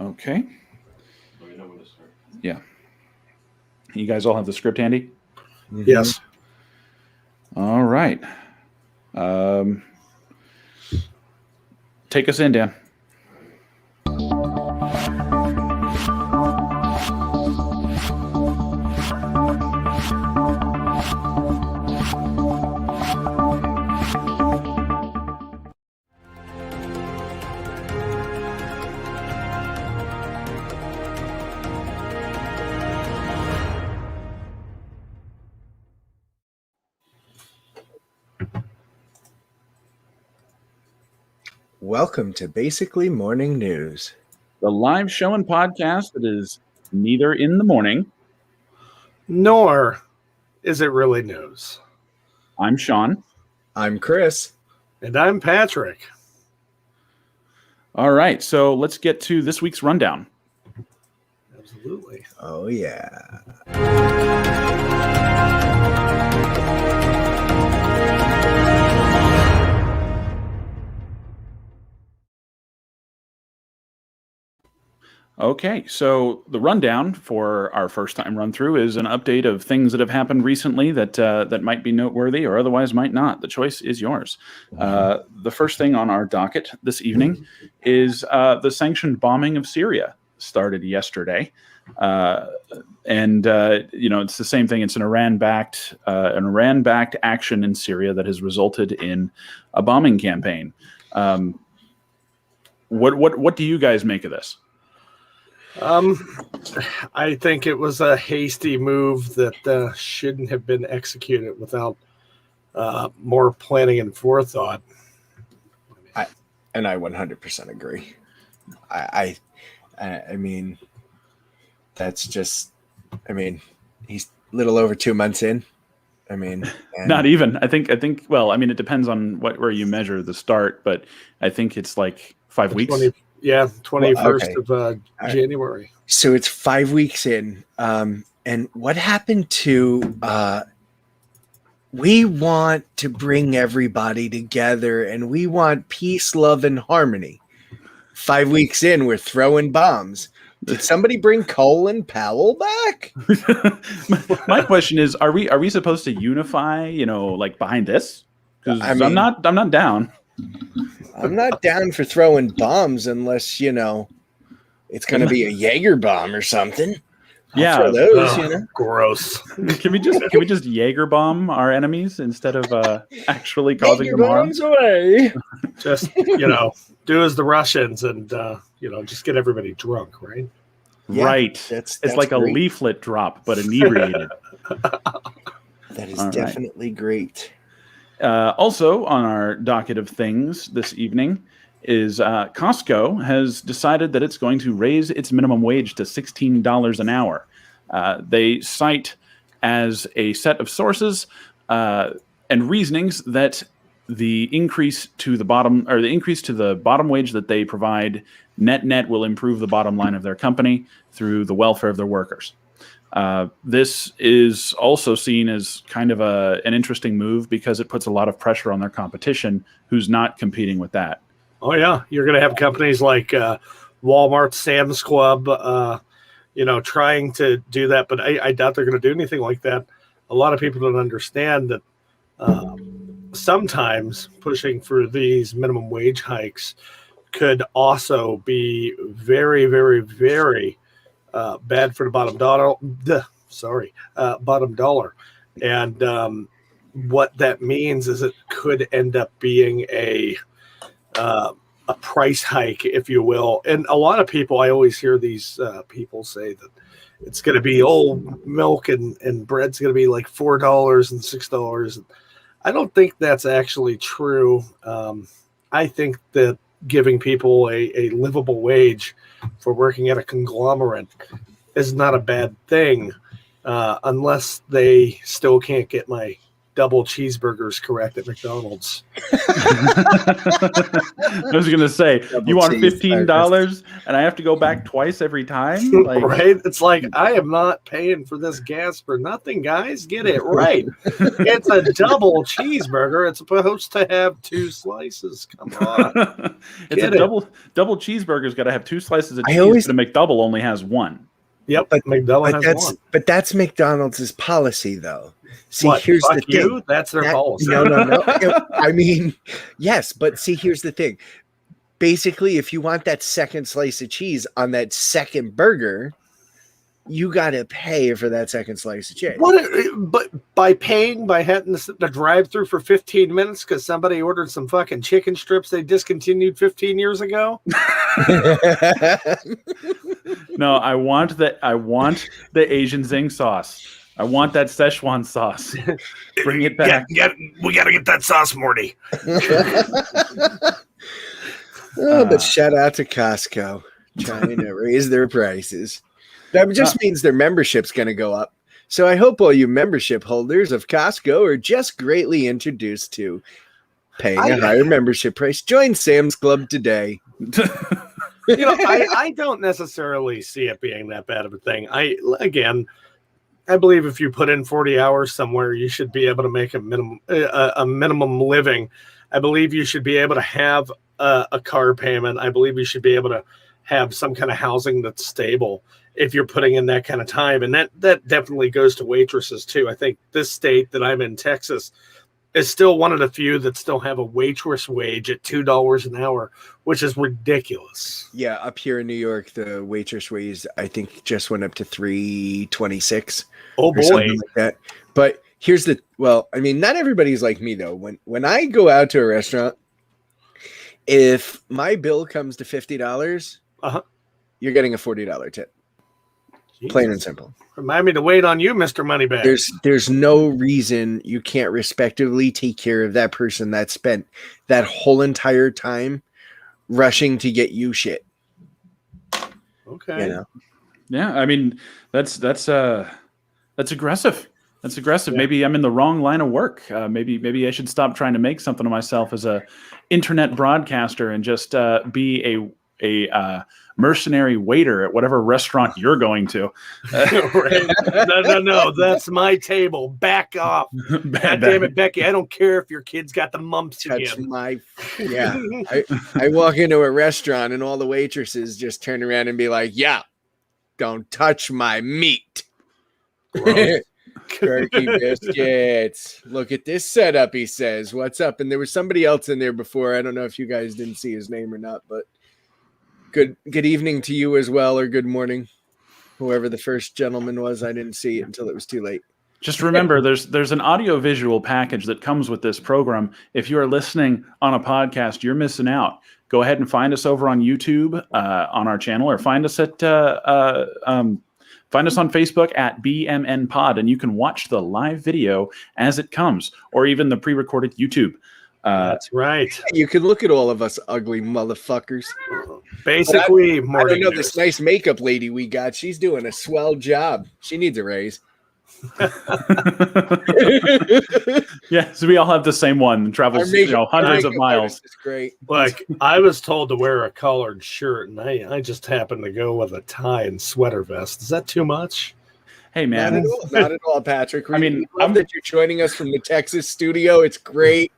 Okay. Yeah. You guys all have the script handy? Mm-hmm. Yes. All right. Take us in, Dan. Welcome to Basically Morning News, the live show and podcast that is neither in the morning nor is it really news. I'm Sean. I'm Chris. And I'm Patrick. All right, so let's get to this week's rundown. Absolutely. Oh, yeah. Okay, so the rundown for our first time run through is an update of things that have happened recently that might be noteworthy or otherwise might not. The choice is yours. The first thing on our docket this evening is the sanctioned bombing of Syria started yesterday. And it's the same thing. It's an Iran-backed action in Syria that has resulted in a bombing campaign. What do you guys make of this? I think it was a hasty move that shouldn't have been executed without more planning and forethought. I 100% agree. I mean, that's just. I mean, he's a little over 2 months in. I mean, not even. I think. Well, I mean, it depends on where you measure the start, but I think it's like 5 weeks. 21st of January. So it's 5 weeks in. And what happened to we want to bring everybody together and we want peace, love, and harmony. 5 weeks in, we're throwing bombs. Did somebody bring Colin Powell back? My question is, are we supposed to unify, like behind this? Because I'm not down. I'm not down for throwing bombs unless, it's going to be a Jaeger bomb or something. I'll throw those, Gross. Can we just Jaeger bomb our enemies instead of actually causing Jaeger them harm? bombs away. Just, do as the Russians and, just get everybody drunk, right? Yeah, right. That's like great. A leaflet drop, but inebriated. That is definitely great. Also on our docket of things this evening is Costco has decided that it's going to raise its minimum wage to $16 an hour. They cite as a set of sources and reasonings that the increase to the bottom wage that they provide net will improve the bottom line of their company through the welfare of their workers. This is also seen as kind of an interesting move because it puts a lot of pressure on their competition who's not competing with that. Oh, yeah. You're going to have companies like Walmart, Sam's Club, trying to do that. But I doubt they're going to do anything like that. A lot of people don't understand that sometimes pushing for these minimum wage hikes could also be very, very, very bad for the bottom dollar. And what that means is it could end up being a price hike, if you will. And a lot of people, I always hear these people say that it's going to be milk and bread's going to be like $4 and $6. I don't think that's actually true. I think that giving people a livable wage for working at a conglomerate is not a bad thing, unless they still can't get my double cheeseburgers correct at McDonald's. I was going to say, Double you want cheeseburgers. $15 and I have to go back twice every time? Like, Right? It's like, I am not paying for this gas for nothing, guys. Get it right. It's a double cheeseburger. It's supposed to have 2 slices. Come on. It's Get a it. double cheeseburger's got to have 2 slices of I cheese, always- but a McDouble only has 1. Yep, McDonald's has one. But that's McDonald's policy, though. See, What, here's fuck the you? thing. That's their policy. No. I mean, yes, but see, here's the thing. Basically, if you want that second slice of cheese on that second burger, you got to pay for that second slice of cheese. But by having the drive-through for 15 minutes because somebody ordered some fucking chicken strips they discontinued 15 years ago. No, I want the Asian zing sauce. I want that Szechuan sauce. Bring it back. We got to get that sauce, Morty. But shout out to Costco trying to raise their prices. That just means their membership's going to go up. So I hope all you membership holders of Costco are just greatly introduced to paying a higher membership price. Join Sam's Club today. I don't necessarily see it being that bad of a thing. I believe if you put in 40 hours somewhere, you should be able to make a minimum living. I believe you should be able to have a car payment. I believe you should be able to have some kind of housing that's stable if you're putting in that kind of time. And that definitely goes to waitresses too. I think this state that I'm in, Texas, is still one of the few that still have a waitress wage at $2 an hour, which is ridiculous. Yeah, up here in New York, the waitress wage I think just went up to $3.26. Oh or boy. something like that. But here's not everybody's like me though. When I go out to a restaurant, if my bill comes to $50, you're getting a $40 tip. Jesus. Plain and simple. Remind me to wait on you, Mr. Moneybags. There's no reason you can't respectively take care of that person that spent that whole entire time rushing to get you shit. Okay. You know? Yeah, I mean that's aggressive. That's aggressive. Yeah. Maybe I'm in the wrong line of work. Maybe I should stop trying to make something of myself as a internet broadcaster and just be a mercenary waiter at whatever restaurant you're going to. Right. No, that's my table. Back off. God damn it, Becky. I don't care if your kid's got the mumps again. I walk into a restaurant and all the waitresses just turn around and be like, yeah, don't touch my meat. Turkey biscuits. Look at this setup, he says. What's up? And there was somebody else in there before. I don't know if you guys didn't see his name or not, but good evening to you as well, or good morning. Whoever the first gentleman was, I didn't see it until it was too late. Just remember, there's an audio-visual package that comes with this program. If you are listening on a podcast, you're missing out. Go ahead and find us over on YouTube on our channel, or find us at find us on Facebook at BMN Pod, and you can watch the live video as it comes, or even the pre-recorded YouTube. That's right. You can look at all of us ugly motherfuckers. Basically, I don't know this nice makeup lady we got. She's doing a swell job. She needs a raise. Yeah, so we all have the same one. Travels hundreds of miles. It's great. Like, I was told to wear a collared shirt, and I just happened to go with a tie and sweater vest. Is that too much? Hey, man. Not at all, Patrick. I love that you're joining us from the Texas studio. It's great.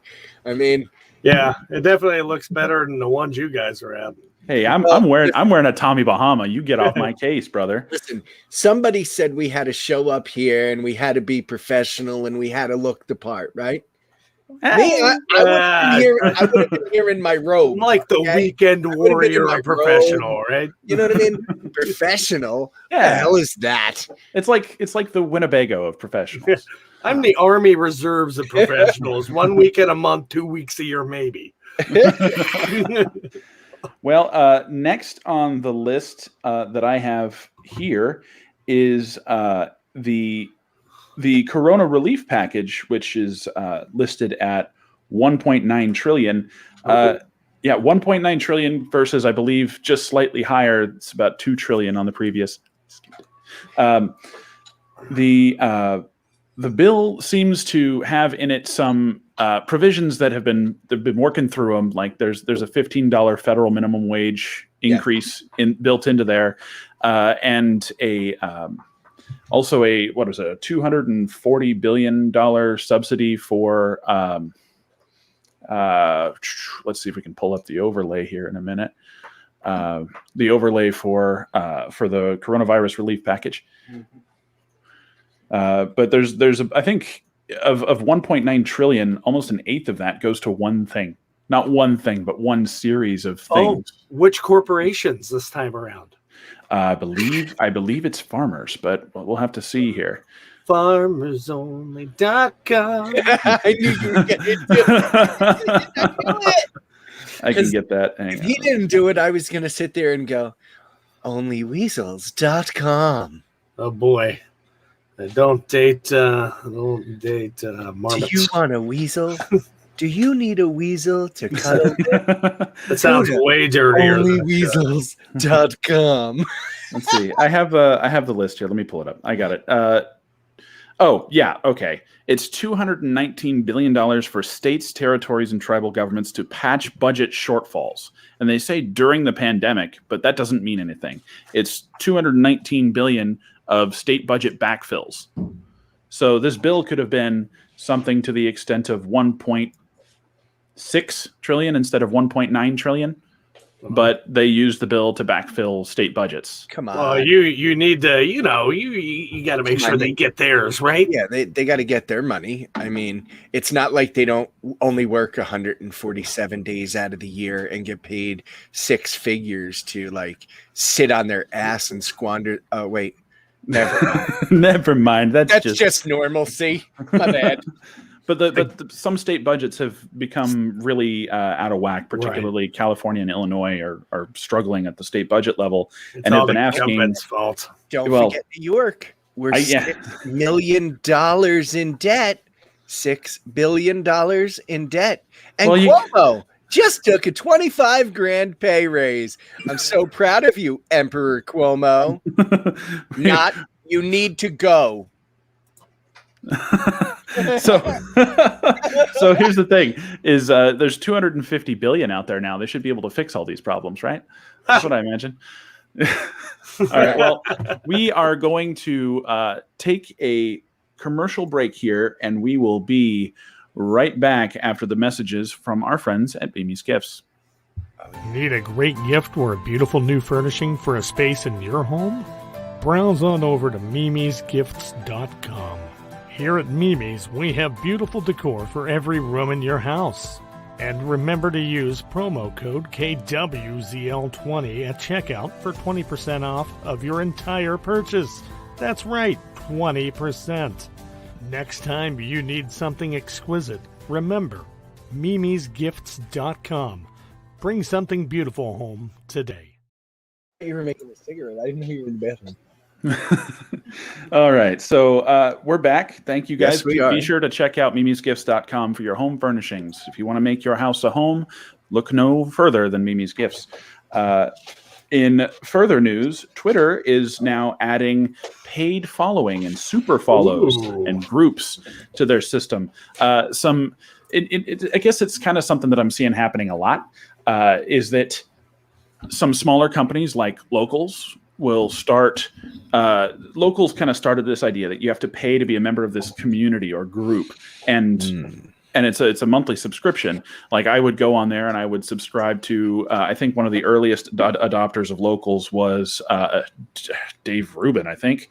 I mean, yeah, it definitely looks better than the ones you guys are at. Hey, I'm wearing a Tommy Bahama. You get off my case, brother. Listen, somebody said we had to show up here and we had to be professional and we had to look the part, right? I would have been here in my robe. I'm like the weekend warrior of professional, right? You know what I mean? Professional. Yeah. What the hell is that? It's like the Winnebago of professionals. I'm the Army Reserves of professionals. 1 weekend a month, 2 weeks a year, maybe. Well, next on the list that I have here is the Corona relief package, which is listed at 1.9 trillion. 1.9 trillion versus, I believe, just slightly higher. It's about 2 trillion on the previous. The bill seems to have in it some provisions that they've been working through them. Like there's a $15 federal minimum wage increase built into there, and also a $240 billion subsidy for let's see if we can pull up the overlay here in a minute. The overlay for the coronavirus relief package. But there's I think of 1.9 trillion, almost an eighth of that goes to one thing. Not one thing, but one series of things. Oh, which corporations this time around? I believe it's farmers, but we'll have to see here. FarmersOnly.com. I knew you were getting it. I can get that. If he didn't do it, I was going to sit there and go, onlyweasels.com. Oh boy. Don't date marmots. Do you want a weasel? Do you need a weasel to cuddle with? That sounds way dirtier. Onlyweasels.com. Let's see. I have the list here. Let me pull it up. I got it. Oh, yeah. Okay. It's $219 billion for states, territories, and tribal governments to patch budget shortfalls. And they say during the pandemic, but that doesn't mean anything. It's $219 billion of state budget backfills. So this bill could have been something to the extent of 1.6 trillion instead of 1.9 trillion. But they used the bill to backfill state budgets. Come on. Well, you need to, you got to make sure they get theirs, right? Yeah, they got to get their money. I mean, it's not like they don't only work 147 days out of the year and get paid six figures to like sit on their ass and squander. Oh, wait. Never mind. Never mind. That's just normalcy. My bad. But some state budgets have become really out of whack, particularly California and Illinois are struggling at the state budget level, and have been asking. Fault. Don't forget New York. We're $6 million in debt. $6 billion in debt. And Cuomo just took a $25,000 pay raise. I'm so proud of you, Emperor Cuomo. You need to go. So here's the thing: is there's 250 billion out there now. They should be able to fix all these problems, right? That's what I imagine. All right. Well, we are going to take a commercial break here, and we will be right back after the messages from our friends at Beamy's Gifts. Need a great gift or a beautiful new furnishing for a space in your home? Browse on over to mimysgifts.com. Here at Mimi's, we have beautiful decor for every room in your house. And remember to use promo code KWZL20 at checkout for 20% off of your entire purchase. That's right, 20%. Next time you need something exquisite, remember, mimysgifts.com. Bring something beautiful home today. You were making a cigarette. I didn't know you were in the bathroom. All right, so we're back. Thank you guys. Yes, Be sure to check out mimysgifts.com for your home furnishings. If you want to make your house a home, look no further than Mimi's Gifts. In further news, Twitter is now adding paid following and super follows and groups to their system. I guess it's kind of something that I'm seeing happening a lot, is that some smaller companies like Locals will start Locals kind of started this idea that you have to pay to be a member of this community or group, and it's a monthly subscription. Like I would go on there and I would subscribe to I think one of the earliest adopters of Locals was Dave Rubin, I think.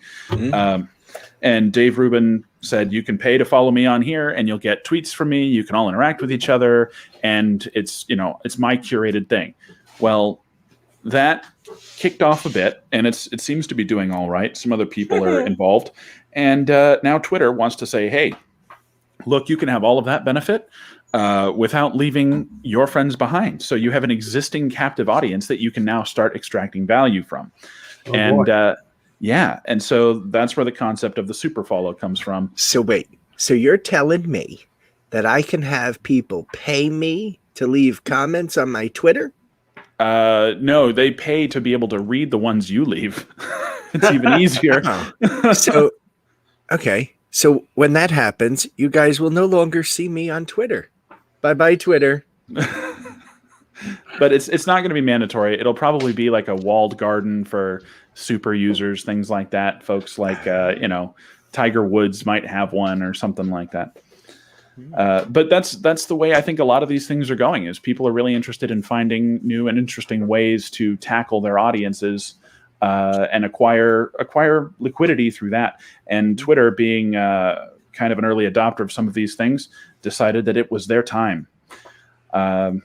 And Dave Rubin said, you can pay to follow me on here and you'll get tweets from me, you can all interact with each other, and it's my curated thing. Well, that kicked off a bit, and it seems to be doing all right. Some other people are involved, and now Twitter wants to say, hey, look, you can have all of that benefit without leaving your friends behind. So you have an existing captive audience that you can now start extracting value from. And so that's where the concept of the super follow comes from. So wait, so you're telling me that I can have people pay me to leave comments on my Twitter? No, they pay to be able to read the ones you leave. It's even easier. Okay. So when that happens, you guys will no longer see me on Twitter. Bye-bye, Twitter. But it's not going to be mandatory. It'll probably be like a walled garden for super users, things like that. Folks like, Tiger Woods might have one or something like that. But that's the way I think a lot of these things are going, is people are really interested in finding new and interesting ways to tackle their audiences and acquire liquidity through that. And Twitter, being kind of an early adopter of some of these things, decided that it was their time. Wow.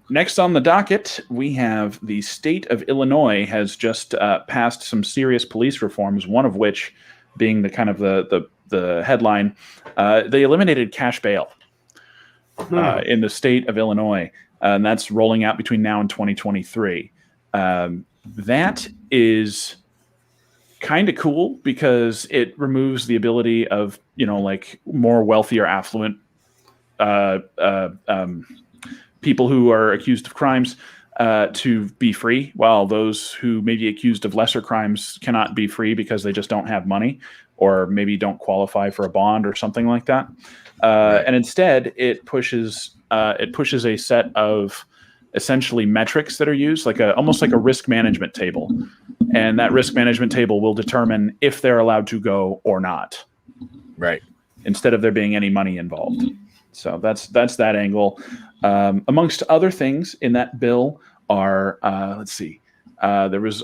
Next on the docket, we have the state of Illinois has just passed some serious police reforms, one of which being the kind of the headline. They eliminated cash bail in the state of Illinois, and that's rolling out between now and 2023. That is kind of cool because it removes the ability of, like more wealthy or affluent people who are accused of crimes to be free, while those who may be accused of lesser crimes cannot be free because they just don't have money or maybe don't qualify for a bond or something like that. Right. And instead, it pushes a set of essentially metrics that are used, almost like a risk management table. And that risk management table will determine if they're allowed to go or not. Right. Instead of there being any money involved. So that's that angle. Amongst other things in that bill are, there was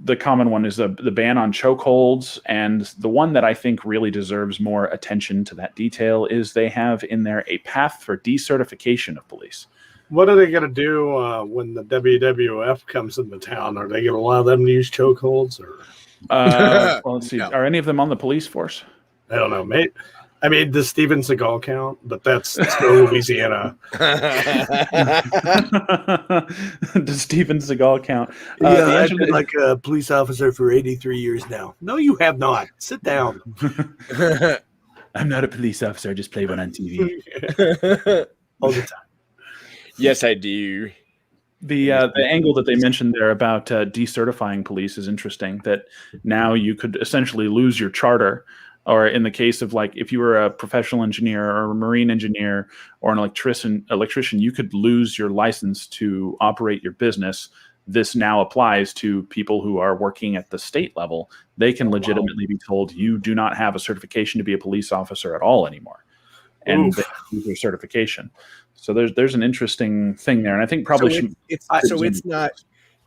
the common one is the ban on chokeholds, and the one that I think really deserves more attention to that detail is they have in there a path for decertification of police. What are they going to do when the WWF comes into town? Are they going to allow them to use chokeholds? Or well, let's see. No. Are any of them on the police force? I don't know, mate. I mean, does Steven Seagal count? But that's still Louisiana. Does Steven Seagal count? I've been like a police officer for 83 years now. No, you have not. Sit down. I'm not a police officer. I just play one on TV. All the time. Yes, I do. The angle that they mentioned there about decertifying police is interesting, that now you could essentially lose your charter, or in the case of if you were a professional engineer or a marine engineer or an electrician, you could lose your license to operate your business. This now applies to people who are working at the state level. They can legitimately be told you do not have a certification to be a police officer at all anymore, and they lose their certification. So there's an interesting thing there, and I think probably it's not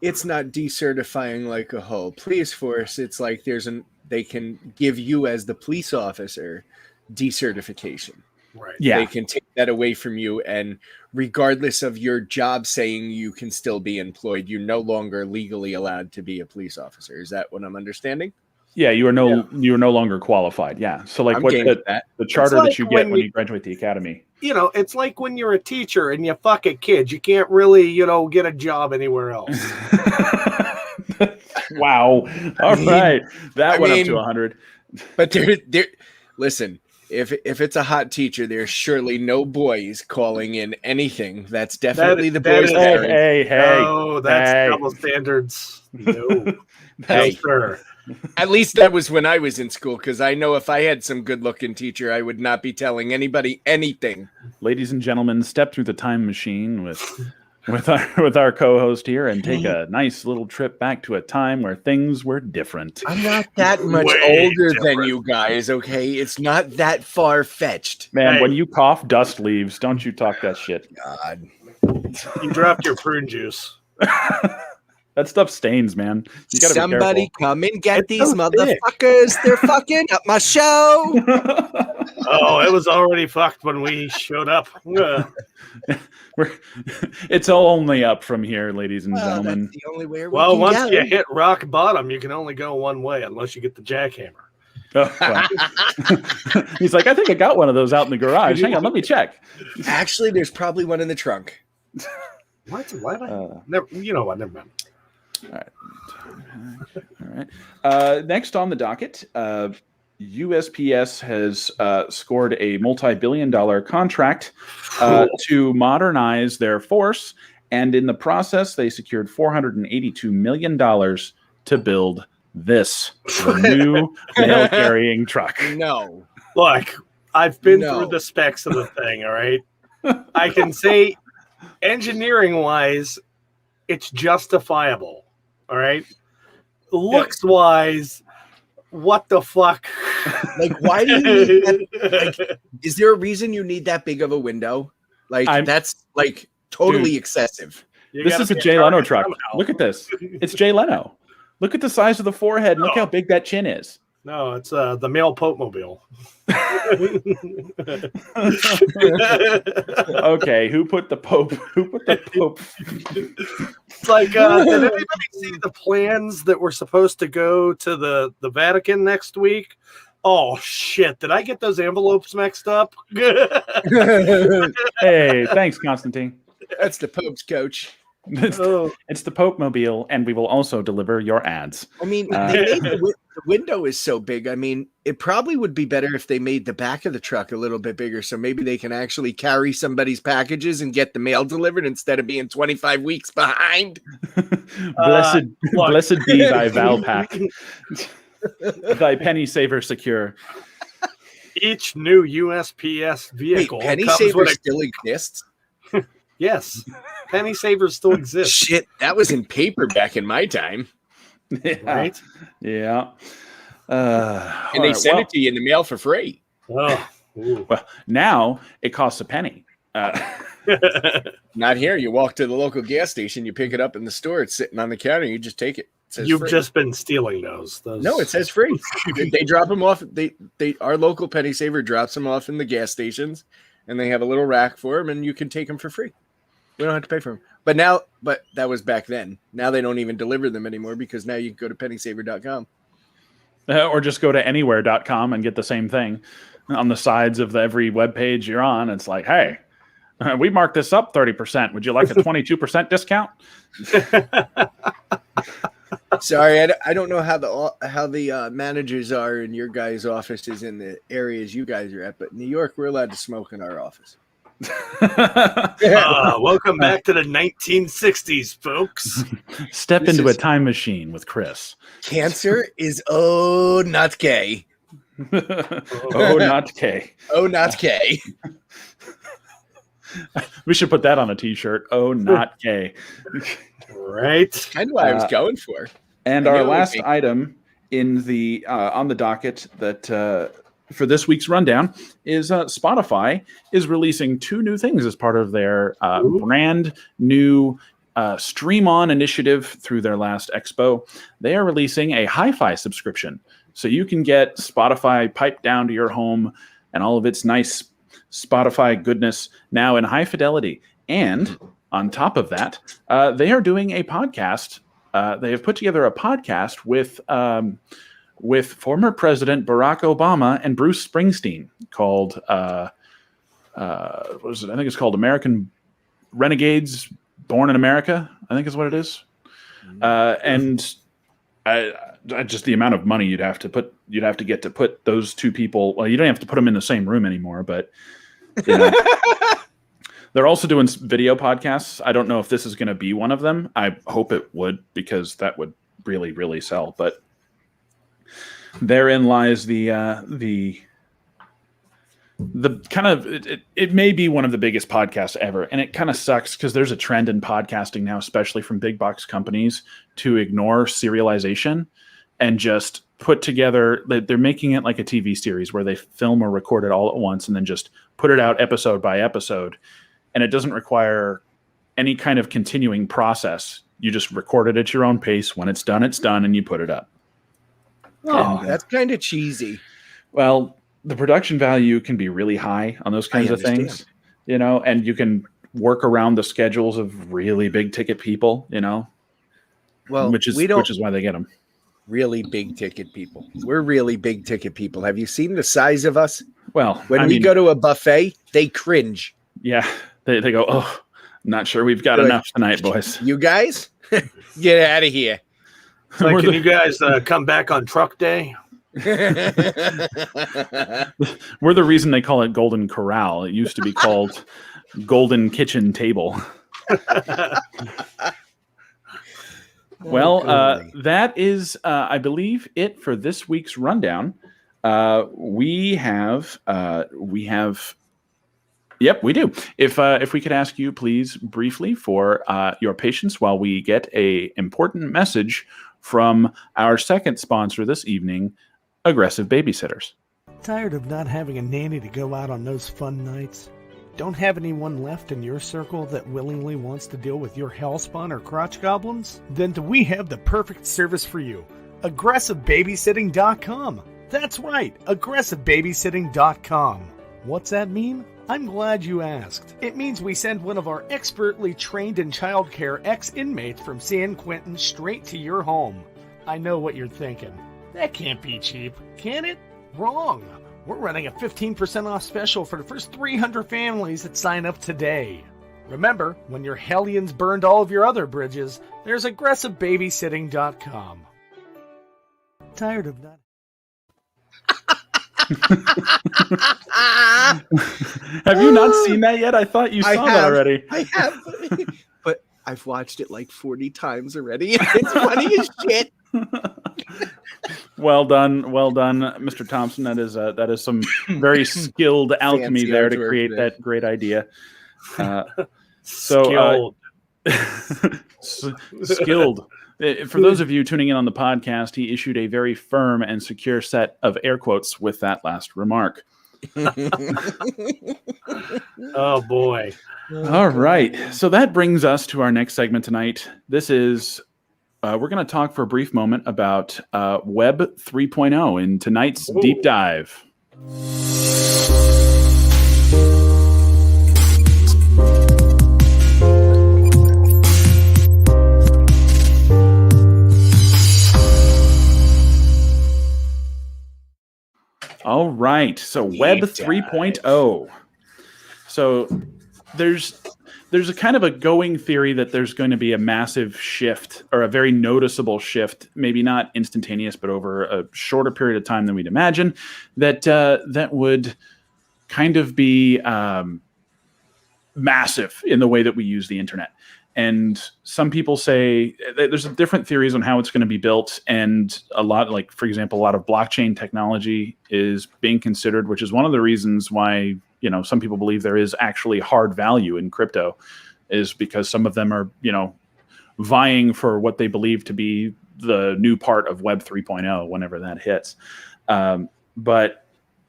decertifying like a whole police force. It's like they can give you as the police officer decertification. Right. Yeah. They can take that away from you, and regardless of your job saying you can still be employed, you're no longer legally allowed to be a police officer. Is that what I'm understanding? Yeah, you are no longer qualified. Yeah. So the charter that you get when you graduate the academy. It's like when you're a teacher and you fuck a kid. You can't really, get a job anywhere else. Wow. All right. That went up to 100. But there listen, if it's a hot teacher, there's surely no boys calling in anything. That's definitely the boys. Hey. No, that's double standards. No. Hey. Sure. At least that was when I was in school, because I know if I had some good-looking teacher, I would not be telling anybody anything. Ladies and gentlemen, step through the time machine with our co-host here and take a nice little trip back to a time where things were different. I'm not that much older than you guys, okay? It's not that far-fetched. Man, when you cough, dust leaves. Don't you talk that shit. God. You dropped your prune juice. That stuff stains, man. You gotta Somebody be come and get these motherfuckers. They're fucking up my show. Oh, it was already fucked when we showed up. It's only up from here, ladies and gentlemen. That's the only way once you hit rock bottom, you can only go one way unless you get the jackhammer. Oh, well. He's like, I think I got one of those out in the garage. Hang on, let me check. Actually, there's probably one in the trunk. What? Never mind. All right. Next on the docket, USPS has scored a multi-billion-dollar contract to modernize their force, and in the process, they secured $482 million to build this the new mail carrying truck. No. Look, I've been No. through the specs of the thing, all right? I can say engineering-wise, it's justifiable, all right? Looks-wise, what the fuck? Like, why do you need that? Like, is there a reason you need that big of a window? Like, that's like totally excessive. This is a Jay Leno truck. Look at this. It's Jay Leno. Look at the size of the forehead and look how big that chin is. No, it's the male Pope mobile. Okay, who put the Pope? It's like, did anybody see the plans that were supposed to go to the Vatican next week? Oh shit! Did I get those envelopes mixed up? Hey, thanks, Constantine. That's the Pope's coach. It's the Pope mobile, and we will also deliver your ads. I mean, they made the window is so big. I mean, it probably would be better if they made the back of the truck a little bit bigger, so maybe they can actually carry somebody's packages and get the mail delivered instead of being 25 weeks behind. Blessed be thy Valpak, thy penny saver secure. Each new USPS vehicle. Wait, penny comes saver with still exists? Yes, penny savers still exist. Shit, that was in paper back in my time. Yeah. Right? Yeah. And they send it to you in the mail for free. Oh, well, now it costs a penny. Not here. You walk to the local gas station, you pick it up in the store, it's sitting on the counter, you just take it. It says you've free. just been stealing those. No, it says free. They drop them off. Our local penny saver drops them off in the gas stations, and they have a little rack for them, and you can take them for free. We don't have to pay for them. But that was back then. Now they don't even deliver them anymore because now you can go to pennysaver.com. Or just go to anywhere.com and get the same thing. On the sides of every web page you're on, it's like, hey, we marked this up 30%. Would you like a 22% discount? Sorry, I don't know how the managers are in your guys' offices in the areas you guys are at, but in New York, we're allowed to smoke in our office. Welcome back to the 1960s, folks. Step into a time machine with Chris. Cancer is not gay. Not gay. Not gay. We should put that on a t-shirt. Not gay. Right. Kind of what I was going for. And our last item in the on the docket that for this week's rundown is Spotify is releasing 2 new things as part of their brand new Stream On initiative through their last expo. They are releasing a hi-fi subscription. So you can get Spotify piped down to your home and all of its nice Spotify goodness now in high fidelity. And on top of that, they are doing a podcast. They have put together a podcast with former President Barack Obama and Bruce Springsteen called, what is it? I think it's called American Renegades Born in America, I think is what it is. And just the amount of money you'd have to get to put those 2 people. Well, you don't have to put them in the same room anymore, but you know, they're also doing video podcasts. I don't know if this is going to be one of them. I hope it would, because that would really, really sell. But therein lies the kind of it may be one of the biggest podcasts ever, and it kind of sucks because there's a trend in podcasting now, especially from big box companies, to ignore serialization and just put together. They're making it like a TV series where they film or record it all at once and then just put it out episode by episode, and it doesn't require any kind of continuing process. You just record it at your own pace. When it's done, and you put it up. Oh, that's kind of cheesy. Well, the production value can be really high on those kinds of things, you know, and you can work around the schedules of really big ticket people, you know, well, which is why they get them. Really big ticket people. We're really big ticket people. Have you seen the size of us? Well, when we go to a buffet, they cringe. Yeah. They go, oh, not sure we've got enough tonight, boys. You guys get out of here. Like, can you guys come back on truck day? We're the reason they call it Golden Corral. It used to be called Golden Kitchen Table. Well, goodly. that is, I believe, it for this week's rundown. We have. Yep, we do. If we could ask you, please, briefly for your patience while we get a important message from our second sponsor this evening, Aggressive Babysitters. Tired of not having a nanny to go out on those fun nights? Don't have anyone left in your circle that willingly wants to deal with your hellspawn or crotch goblins? Then we have the perfect service for you. AggressiveBabysitting.com. That's right, AggressiveBabysitting.com. What's that mean? I'm glad you asked. It means we send one of our expertly trained in childcare ex-inmates from San Quentin straight to your home. I know what you're thinking. That can't be cheap, can it? Wrong. We're running a 15% off special for the first 300 families that sign up today. Remember, when your hellions burned all of your other bridges, there's AggressiveBabysitting.com. Tired of not... Have you not seen that yet? I thought you saw that already. I have, but I've watched it like 40 times already. It's funny as shit. Well done, Mr. Thompson. That is some very skilled alchemy Fancy there to artwork create there. that great idea. Skilled. Skilled. For those of you tuning in on the podcast, he issued a very firm and secure set of air quotes with that last remark. Oh, boy. All right. So that brings us to our next segment tonight. This is, we're going to talk for a brief moment about Web 3.0 in tonight's deep dive. All right. So Web 3.0. So there's a kind of a going theory that there's going to be a massive shift, or a very noticeable shift, maybe not instantaneous, but over a shorter period of time than we'd imagine, that would kind of be massive in the way that we use the internet. And some people say there's different theories on how it's going to be built. And a lot, like, for example, a lot of blockchain technology is being considered, which is one of the reasons why, some people believe there is actually hard value in crypto, is because some of them are, vying for what they believe to be the new part of Web 3.0 whenever that hits. But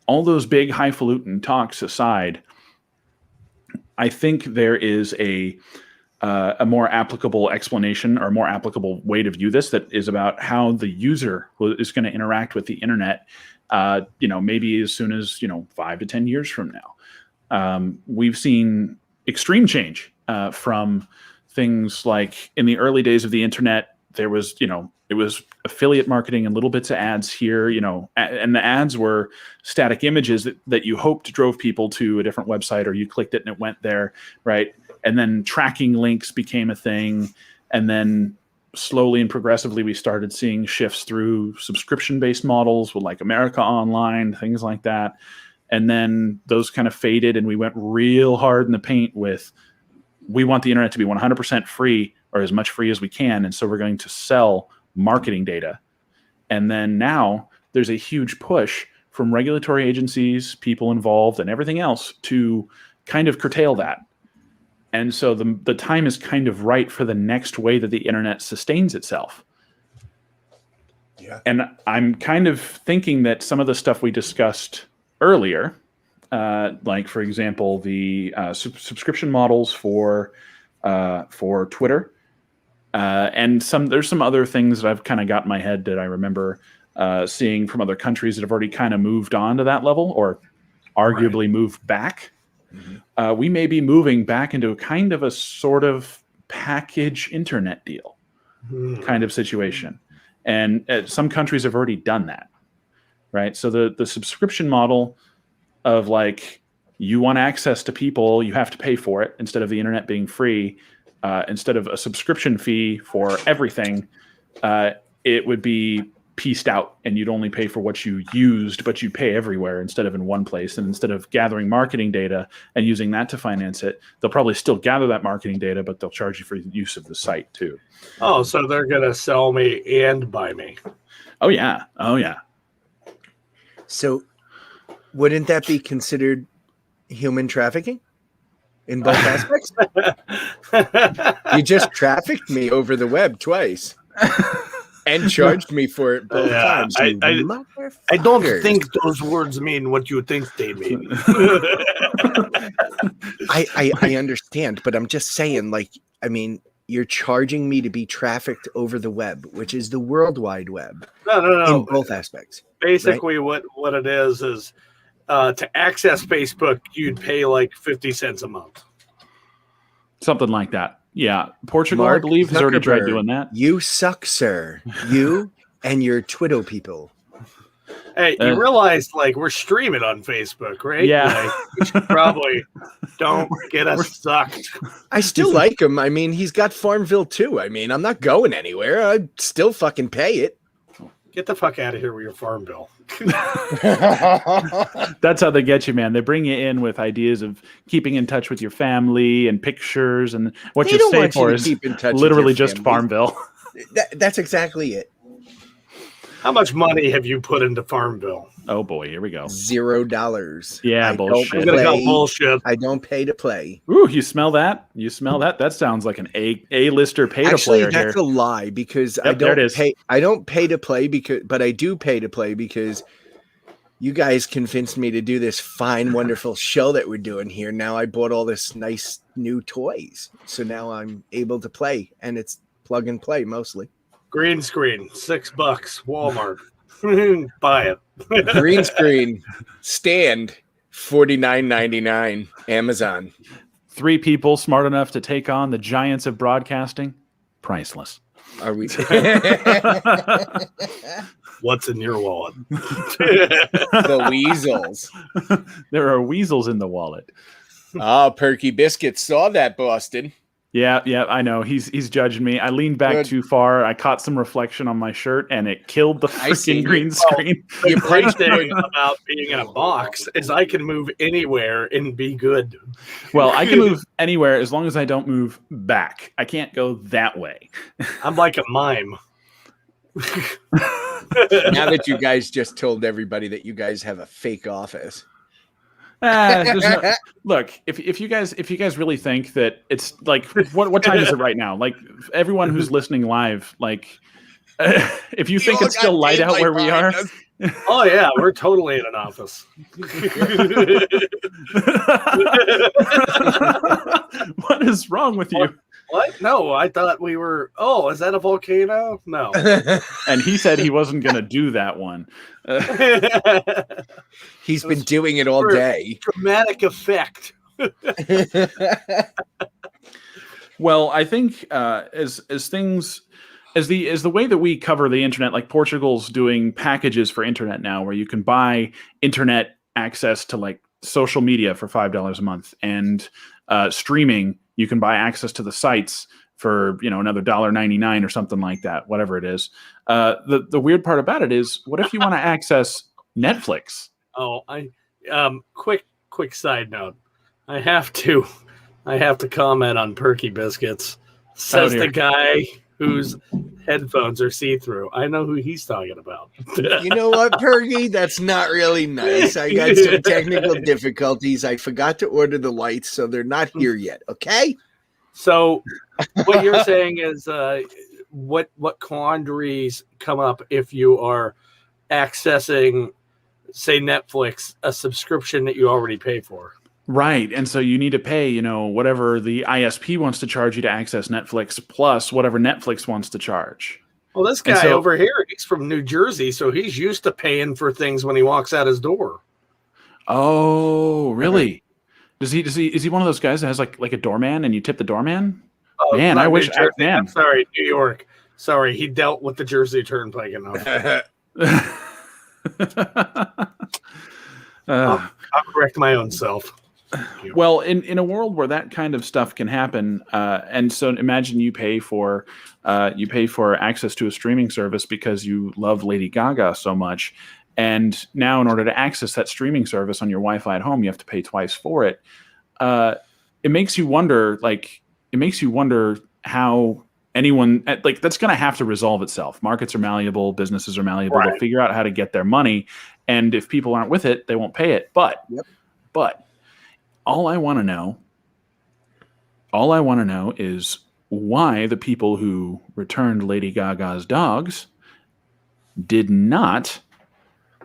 all those big highfalutin talks aside, I think there is a more applicable explanation, or a more applicable way to view this, that is about how the user is going to interact with the internet, maybe as soon as, 5 to 10 years from now. We've seen extreme change from things like in the early days of the internet. There was, it was affiliate marketing and little bits of ads here, and the ads were static images that you hoped drove people to a different website, or you clicked it and it went there, right? And then tracking links became a thing. And then slowly and progressively, we started seeing shifts through subscription-based models with like America Online, things like that. And then those kind of faded, and we went real hard in the paint with, we want the internet to be 100% free, or as much free as we can. And so we're going to sell marketing data. And then now there's a huge push from regulatory agencies, people involved, and everything else to kind of curtail that. And so the time is kind of right for the next way that the internet sustains itself. Yeah. And I'm kind of thinking that some of the stuff we discussed earlier, like, for example, the subscription models for Twitter, and there's some other things that I've kind of got in my head that I remember seeing from other countries that have already kind of moved on to that level, or arguably moved back. Mm-hmm. We may be moving back into a kind of a sort of package internet deal kind of situation. And some countries have already done that, right? So the subscription model of, like, you want access to people, you have to pay for it, instead of the internet being free, instead of a subscription fee for everything, it would be pieced out, and you'd only pay for what you used, but you'd pay everywhere instead of in one place. And instead of gathering marketing data and using that to finance it, they'll probably still gather that marketing data, but they'll charge you for the use of the site too. Oh, so they're going to sell me and buy me. Oh yeah. Oh yeah. So wouldn't that be considered human trafficking in both aspects? You just trafficked me over the web twice. And charged me for it both times. I don't think those words mean what you think they mean. I understand, but I'm just saying, like, I mean, you're charging me to be trafficked over the web, which is the World Wide Web. No. In both aspects. Basically, right? what it is to access Facebook, you'd pay like 50 cents a month. Something like that. Yeah. Portugal, Mark I believe, has already tried doing that. You suck, sir. You and your Twitter people. Hey, you realize, like, we're streaming on Facebook, right? Yeah. Like, we should probably don't get us sucked. I still like him. I mean, he's got Farmville too. I mean, I'm not going anywhere. I'd still fucking pay it. Get the fuck out of here with your farm bill. That's how they get you, man. They bring you in with ideas of keeping in touch with your family and pictures, and what They you don't stay want you for to is keep in touch with literally your just family. Farmville. That's exactly it. How much money have you put into Farmville? Oh boy, here we go. $0. Yeah, I bullshit. I'm don't gonna call play. bullshit. I don't pay to play. Ooh, you smell that? You smell that? That sounds like an A-lister pay-to-player Actually, here. that's a lie because Yep, there it is. I don't pay to play but I do pay to play because you guys convinced me to do this fine, wonderful show that we're doing here. Now I bought all this nice new toys, so now I'm able to play, and it's plug and play mostly. Green screen, $6, Walmart. Buy it. Green screen stand, $49.99, Amazon. 3 people smart enough to take on the giants of broadcasting. Priceless. Are we? What's in your wallet? The weasels. There are weasels in the wallet. Oh, Perky Biscuits saw that, Boston. Yeah, I know. He's judging me. I leaned back Good. too far. I caught some reflection on my shirt, and it killed the I see. freaking green screen. The great thing about being in a box is I can move anywhere and be good. Well, I can move anywhere as long as I don't move back. I can't go that way. I'm like a mime. Now that you guys just told everybody that you guys have a fake office. Look, if you guys really think that it's like what time is it right now? Like everyone who's listening live, like if you think it's still light out where we are. Oh yeah, we're totally in an office. What is wrong with you? What? No, I thought we were. Oh, is that a volcano? No. And he said he wasn't going to do that one. He's been doing it all day. Dramatic effect. Well, I think as the way that we cover the internet, like Portugal's doing packages for internet now, where you can buy internet access to like social media for $5 a month, and streaming, you can buy access to the sites for another $1.99 or something like that, whatever it is. The weird part about it is, what if you want to access Netflix? Oh, quick side note. I have to comment on Perky Biscuits. Says the guy whose headphones are see-through. I know who he's talking about. You know what, Perky? That's not really nice. I got some technical difficulties. I forgot to order the lights, so they're not here yet. Okay? So what you're saying is what quandaries come up if you are accessing, say, Netflix, a subscription that you already pay for? Right. And so you need to pay, whatever the ISP wants to charge you to access Netflix, plus whatever Netflix wants to charge. Well, this guy over here, he's from New Jersey, so he's used to paying for things when he walks out his door. Oh, really? Is he one of those guys that has like a doorman and you tip the doorman? Oh, man, I wish. Man. I'm sorry, New York. Sorry, he dealt with the Jersey Turnpike enough. I'll correct my own self. Well, in a world where that kind of stuff can happen, and so imagine you pay for access to a streaming service because you love Lady Gaga so much, and now in order to access that streaming service on your Wi-Fi at home, you have to pay twice for it. It makes you wonder, how anyone that's going to have to resolve itself. Markets are malleable, businesses are malleable. Right. They'll figure out how to get their money, and if people aren't with it, they won't pay it. But all I want to know is why the people who returned Lady Gaga's dogs did not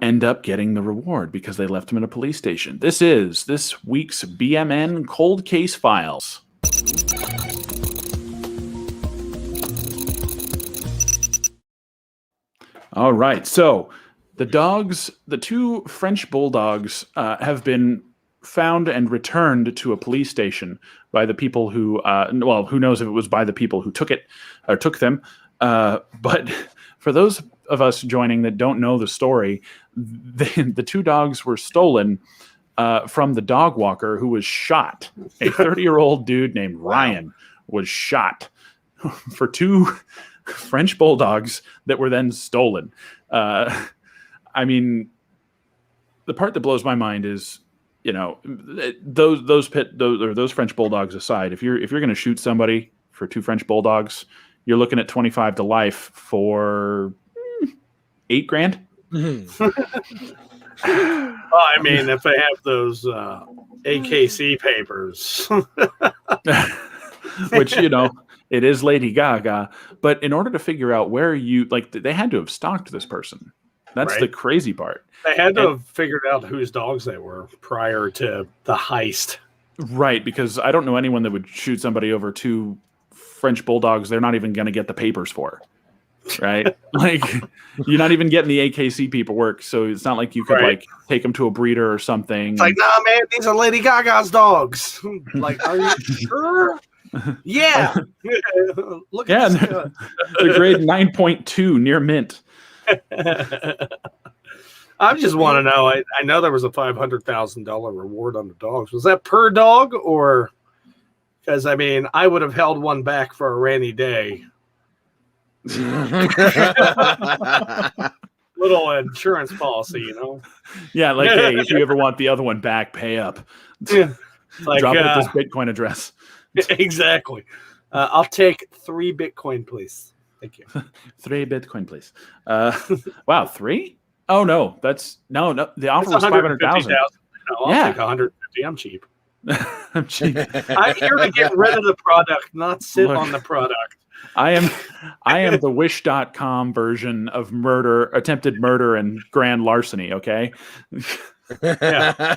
end up getting the reward because they left them in a police station. This is this week's BMN Cold Case Files. All right, so the two French bulldogs have been found and returned to a police station by the people who, who knows if it was by the people who took them. But for those of us joining that don't know the story, the two dogs were stolen from the dog walker who was shot. A 30-year-old dude named Ryan was shot for two French bulldogs that were then stolen. I mean, the part that blows my mind is, those French bulldogs aside, if you're going to shoot somebody for two French bulldogs, you're looking at 25 to life for $8,000. I mean, if they have those AKC papers, which it is Lady Gaga, but in order to figure out where they had to have stalked this person. That's right. The crazy part. They had to have figured out whose dogs they were prior to the heist. Right, because I don't know anyone that would shoot somebody over two French bulldogs they're not even going to get the papers for. Right? You're not even getting the AKC paperwork, so it's not like you could take them to a breeder or something. It's like, nah, man, these are Lady Gaga's dogs. Are you sure? Yeah. Look at this. The grade 9.2 near mint. I just want to know. I know there was a $500,000 reward on the dogs. Was that per dog, or because I would have held one back for a rainy day. Little insurance policy, Yeah, hey, if you ever want the other one back, pay up. Drop it at this Bitcoin address. Exactly. I'll take 3 Bitcoin, please. Thank you. 3 Bitcoin, please. Wow, 3? Oh no, that's no. The offer was 500,000. I'll take 150. I'm cheap. I'm cheap. I'm here to get rid of the product, not sit on the product. I am the Wish.com version of attempted murder, and grand larceny. Okay. Yeah.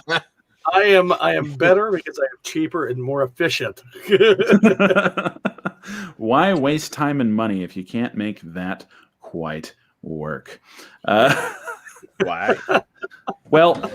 I am better because I am cheaper and more efficient. Why waste time and money if you can't make that quite work? Why? Well,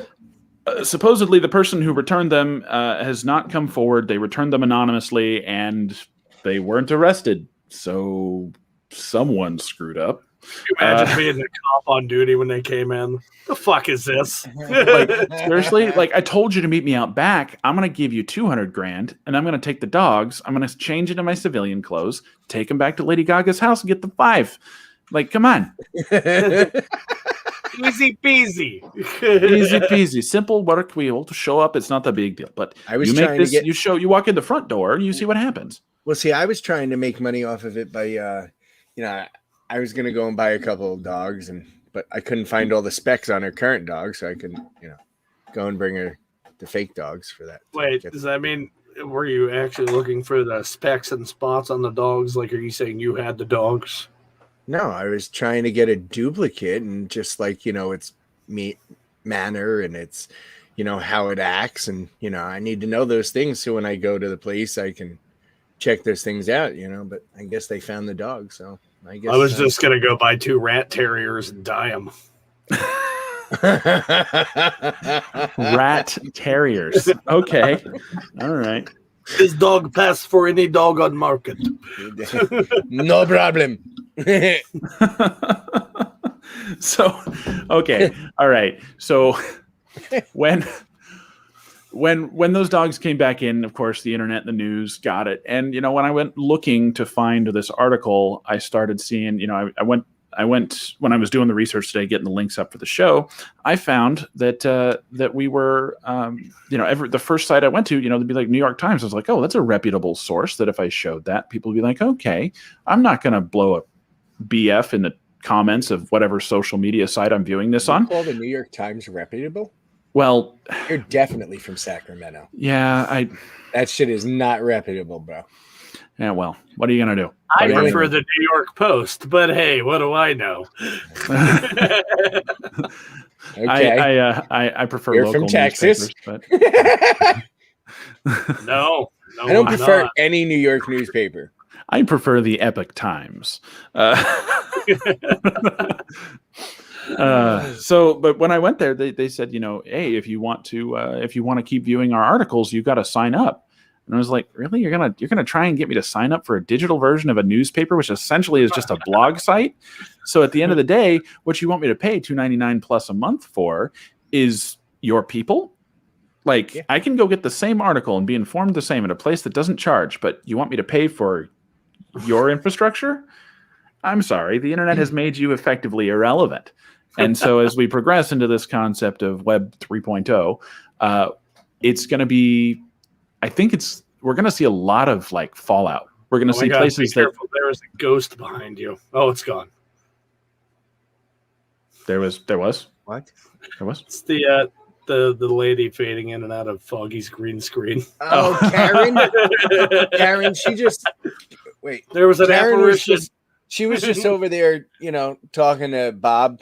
supposedly the person who returned them has not come forward. They returned them anonymously, and they weren't arrested. So someone screwed up. Can you imagine being the cop on duty when they came in? The fuck is this? Seriously? I told you to meet me out back. I'm going to give you $200,000, and I'm going to take the dogs. I'm going to change into my civilian clothes, take them back to Lady Gaga's house, and get the 5. Come on. Easy peasy. Easy peasy. Simple work wheel to show up. It's not the big deal. But you walk in the front door and you see what happens. Well, see, I was trying to make money off of it by, I was going to go and buy a couple of dogs, but I couldn't find all the specs on her current dog, so I couldn't, go and bring her the fake dogs for that. Wait, does that mean, were you actually looking for the specs and spots on the dogs? Are you saying you had the dogs? No, I was trying to get a duplicate, and just its manner and its, how it acts, and I need to know those things so when I go to the place I can check those things out. But I guess they found the dog, so I guess I was just gonna go buy 2 rat terriers and dye them. Rat terriers. Okay, all right. This dog pass for any dog on market. No problem. So, okay, all right. So when when those dogs came back in, of course, the internet, the news got it. And, when I went looking to find this article, I started seeing, I went when I was doing the research today, getting the links up for the show. I found that we were, the first site I went to, they'd be like New York Times. I was like, oh, that's a reputable source. That if I showed that, people would be like, okay, I'm not going to blow up BF in the comments of whatever social media site I'm viewing this on. Call the New York Times reputable? Well, you're definitely from Sacramento. Yeah, that shit is not reputable, bro. Yeah, well, what are you gonna do? I prefer the New York Post, but hey, what do I know? Okay. I prefer You're local from Texas. But no, I don't prefer any New York newspaper. I prefer the Epic Times. But when I went there, they said, hey, if you want to keep viewing our articles, you've got to sign up. And I was like, really? You're gonna try and get me to sign up for a digital version of a newspaper, which essentially is just a blog site? So at the end of the day, what you want me to pay $2.99 plus a month for is your people? Like, I can go get the same article and be informed the same at a place that doesn't charge, but you want me to pay for your infrastructure? I'm sorry, the internet has made you effectively irrelevant. And so as we progress into this concept of Web 3.0, it's going to be, we're going to see a lot of like fallout. We're going to see places be careful. There is a ghost behind you. Oh, it's gone. There was what? There was. It's the lady fading in and out of Foggy's green screen. Oh, Karen. Karen, she just wait. There was an apparition. She was just over there, talking to Bob.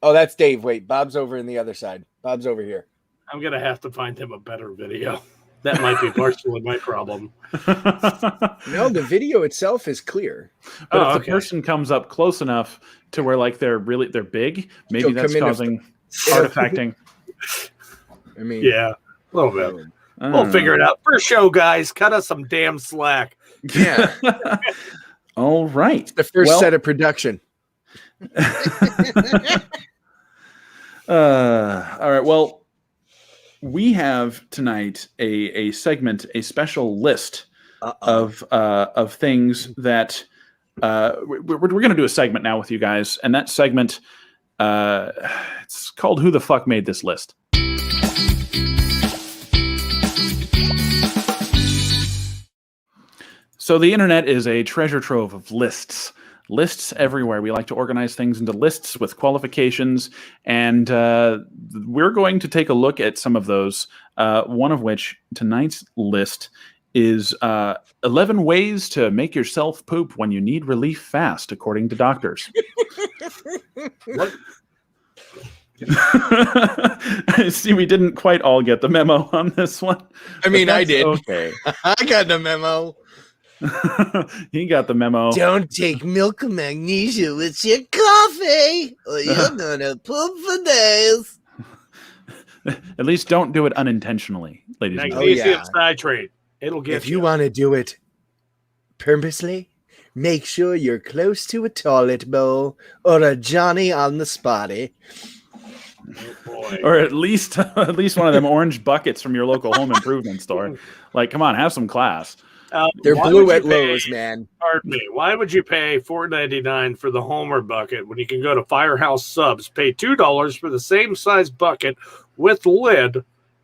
Oh, that's Dave. Wait, Bob's over in the other side. Bob's over here. I'm gonna have to find him a better video. That might be partially my problem. No, the video itself is clear. But if the person comes up close enough to where like they're big, maybe that's causing artifacting. I mean, yeah, a little bit. We'll figure it out. First show, guys. Cut us some damn slack. Yeah. All right. It's the first set of production. All right. Well, we have tonight a segment, a special list of things that we're going to do a segment now with you guys, and that segment it's called "Who the Fuck Made This List." So the internet is a treasure trove of lists. Lists everywhere. We like to organize things into lists with qualifications, and we're going to take a look at some of those. One of which, tonight's list, is 11 ways to make yourself poop when you need relief fast, according to doctors. What? See, we didn't quite all get the memo on this one. I mean, I did. Okay. I got the memo. He got the memo. Don't take milk and magnesia with your coffee, or you're gonna poop for days. At least don't do it unintentionally, ladies and gentlemen. Magnesium citrate. It'll get if you want to do it purposely, make sure you're close to a toilet bowl or a Johnny on the spotty. Oh boy. Or at least one of them orange buckets from your local home improvement store. Like, come on, have some class. They're blue at Lowe's, man. Pardon me. Why would you pay $4.99 for the Homer bucket when you can go to Firehouse Subs, pay $2 for the same size bucket with lid,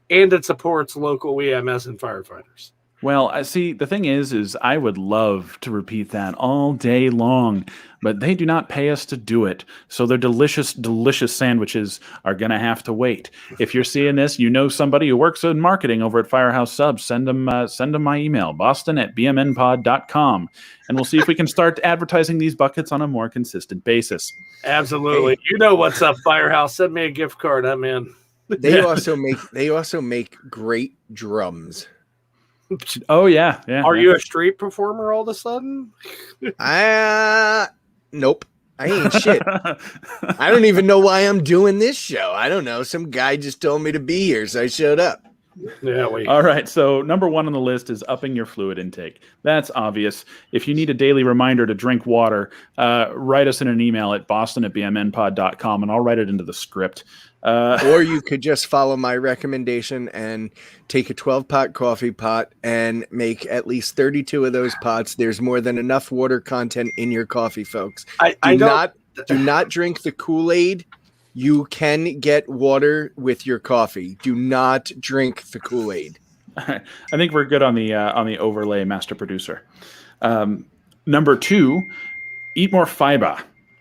and it supports local EMS and firefighters? Well, I see. The thing is I would love to repeat that all day long, but they do not pay us to do it. So their delicious, delicious sandwiches are going to have to wait. If you're seeing this, you know somebody who works in marketing over at Firehouse Subs, send them my email, boston@bmnpod.com, and we'll see if we can start advertising these buckets on a more consistent basis. Absolutely. Hey. You know what's up, Firehouse. Send me a gift card. I'm in. They also make great drums. Oh yeah. Are you a street performer all of a sudden? Nope. I ain't shit. I don't even know why I'm doing this show. I don't know. Some guy just told me to be here, so I showed up. Yeah, we. All right, so number 1 on the list is upping your fluid intake. That's obvious. If you need a daily reminder to drink water, write us in an email at boston@bmnpod.com, and I'll write it into the script. Or you could just follow my recommendation and take a 12-pot coffee pot and make at least 32 of those pots. There's more than enough water content in your coffee, folks. Do not drink the Kool-Aid. You can get water with your coffee. Do not drink the Kool-Aid. I think we're good on the overlay, master producer. Number 2, eat more fiber.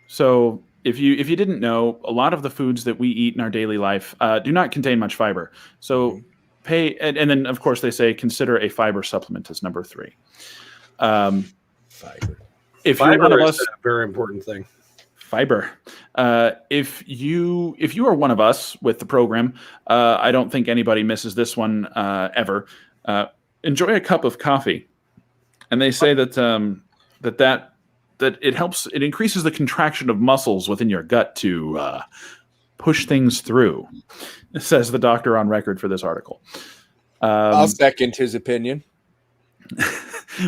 So if you didn't know, a lot of the foods that we eat in our daily life do not contain much fiber. So and then of course they say consider a fiber supplement as number 3. Fiber. If Fiber you're one of us, is a very important thing. Fiber. If you are one of us with the program, I don't think anybody misses this one ever. Enjoy a cup of coffee, and they say that it helps. It increases the contraction of muscles within your gut to push things through. Says the doctor on record for this article. I'll second his opinion.